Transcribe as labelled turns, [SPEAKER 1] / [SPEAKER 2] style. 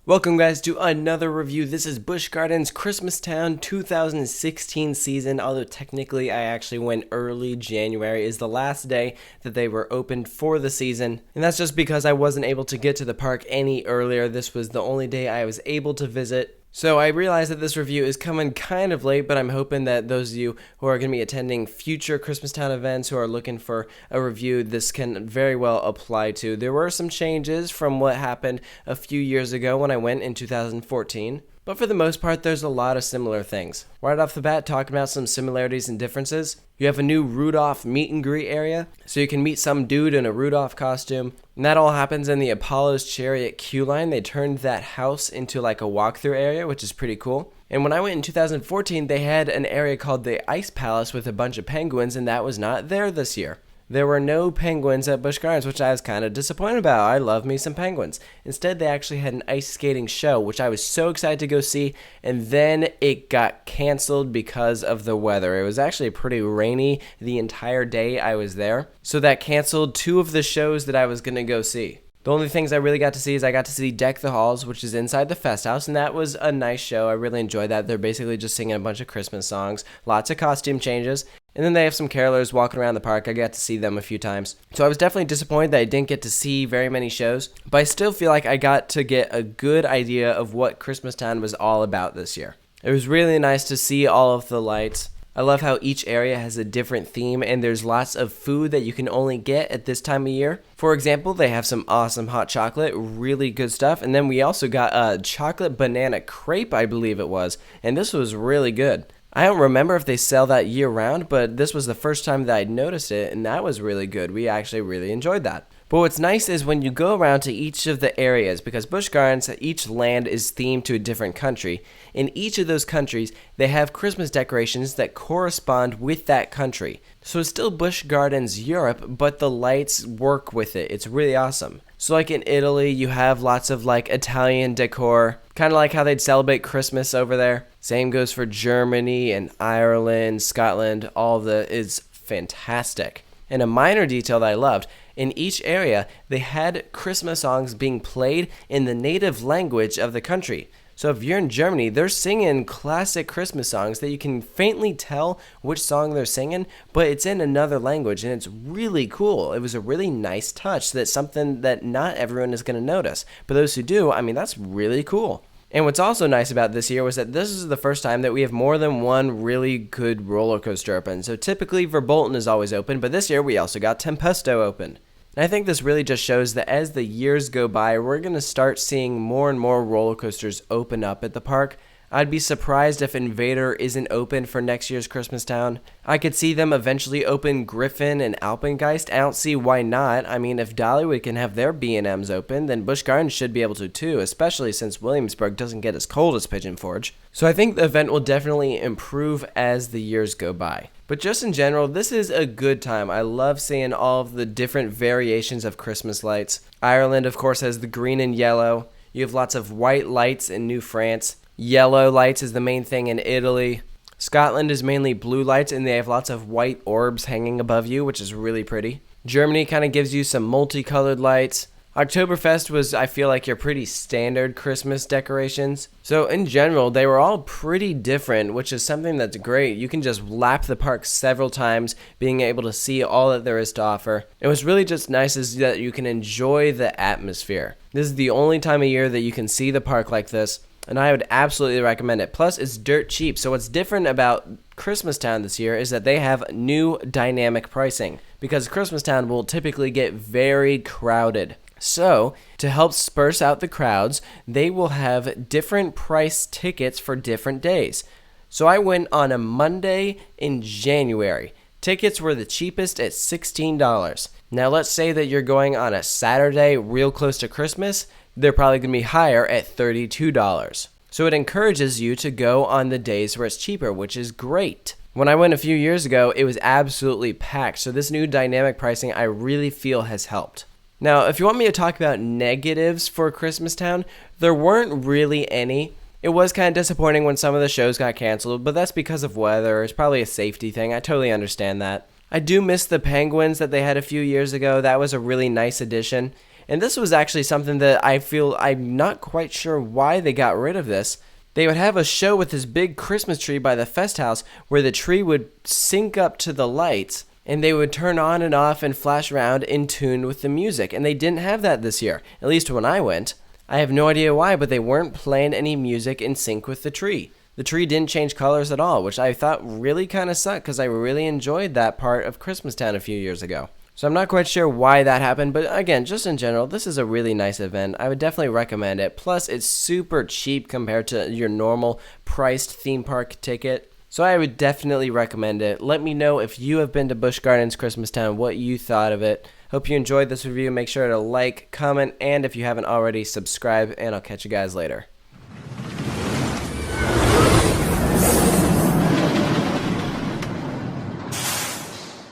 [SPEAKER 1] Welcome guys to another review. This is Busch Gardens Christmastown 2016 season, although technically I actually went early. January is the last day that they were opened for the season, and that's just because I wasn't able to get to the park any earlier. This was the only day I was able to visit. So I realize that this review is coming kind of late, but I'm hoping that those of you who are going to be attending future Christmastown events who are looking for a review, this can very well apply to. There were some changes from what happened a few years ago when I went in 2014. But for the most part, there's a lot of similar things. Right off the bat, talking about some similarities and differences. You have a new Rudolph meet and greet area, so you can meet some dude in a Rudolph costume. And that all happens in the Apollo's Chariot queue line. They turned that house into like a walkthrough area, which is pretty cool. And when I went in 2014, they had an area called the Ice Palace with a bunch of penguins, and that was not there this year. There were no penguins at Busch Gardens, which I was kind of disappointed about. I love me some penguins. Instead, they actually had an ice skating show, which I was so excited to go see, and then it got canceled because of the weather. It was actually pretty rainy the entire day I was there, so that canceled two of the shows that I was going to go see. The only things I really got to see is I got to see Deck the Halls, which is inside the Fest House, and that was a nice show. I really enjoyed that. They're basically just singing a bunch of Christmas songs, lots of costume changes, and then they have some carolers walking around the park. I got to see them a few times. So I was definitely disappointed that I didn't get to see very many shows, but I still feel like I got to get a good idea of what Christmastown was all about this year. It was really nice to see all of the lights. I love how each area has a different theme, and there's lots of food that you can only get at this time of year. For example, they have some awesome hot chocolate, really good stuff, and then we also got a chocolate banana crepe, I believe it was, and this was really good. I don't remember if they sell that year round, but this was the first time that I'd noticed it, and that was really good. We actually really enjoyed that. But what's nice is when you go around to each of the areas, because Busch Gardens, each land is themed to a different country. In each of those countries, they have Christmas decorations that correspond with that country. So it's still Busch Gardens Europe, but the lights work with it. It's really awesome. So like in Italy, you have lots of like Italian decor, kind of like how they'd celebrate Christmas over there. Same goes for Germany and Ireland, Scotland, all of the is fantastic. And a minor detail that I loved, in each area, they had Christmas songs being played in the native language of the country. So if you're in Germany, they're singing classic Christmas songs that you can faintly tell which song they're singing, but it's in another language, and it's really cool. It was a really nice touch. That's something that not everyone is going to notice. But those who do, that's really cool. And what's also nice about this year was that this is the first time that we have more than one really good roller coaster open. So typically Verbolten is always open, but this year we also got Tempesto open. And I think this really just shows that as the years go by, we're going to start seeing more and more roller coasters open up at the park. I'd be surprised if Invader isn't open for next year's Christmastown. I could see them eventually open Griffin and Alpengeist. I don't see why not. If Dollywood can have their B&Ms open, then Busch Gardens should be able to too, especially since Williamsburg doesn't get as cold as Pigeon Forge. So I think the event will definitely improve as the years go by. But just in general, this is a good time. I love seeing all of the different variations of Christmas lights. Ireland, of course, has the green and yellow. You have lots of white lights in New France. Yellow lights is the main thing in Italy. Scotland is mainly blue lights, and they have lots of white orbs hanging above you, which is really pretty. Germany kind of gives you some multicolored lights. Oktoberfest was, I feel like, your pretty standard Christmas decorations. So in general, they were all pretty different, which is something that's great. You can just lap the park several times, being able to see all that there is to offer. It was really just nice is that you can enjoy the atmosphere. This is the only time of year that you can see the park like this, and I would absolutely recommend it. Plus, it's dirt cheap. So what's different about Christmastown this year is that they have new dynamic pricing, because Christmastown will typically get very crowded. So, to help spurse out the crowds, they will have different price tickets for different days. So I went on a Monday in January. Tickets were the cheapest at $16. Now let's say that you're going on a Saturday real close to Christmas, they're probably going to be higher at $32. So it encourages you to go on the days where it's cheaper, which is great. When I went a few years ago, it was absolutely packed. So this new dynamic pricing I really feel has helped. Now, if you want me to talk about negatives for Christmastown, there weren't really any. It was kind of disappointing when some of the shows got canceled, but that's because of weather. It's probably a safety thing. I totally understand that. I do miss the penguins that they had a few years ago. That was a really nice addition. And this was actually something that I feel I'm not quite sure why they got rid of this. They would have a show with this big Christmas tree by the fest house where the tree would sync up to the lights and they would turn on and off and flash around in tune with the music. And they didn't have that this year, at least when I went. I have no idea why, but they weren't playing any music in sync with the tree. The tree didn't change colors at all, which I thought really kind of sucked because I really enjoyed that part of Christmastown a few years ago. So I'm not quite sure why that happened, but again, just in general, this is a really nice event. I would definitely recommend it. Plus, it's super cheap compared to your normal priced theme park ticket. So I would definitely recommend it. Let me know if you have been to Busch Gardens Christmastown, what you thought of it. Hope you enjoyed this review. Make sure to like, comment, and if you haven't already, subscribe, and I'll catch you guys later.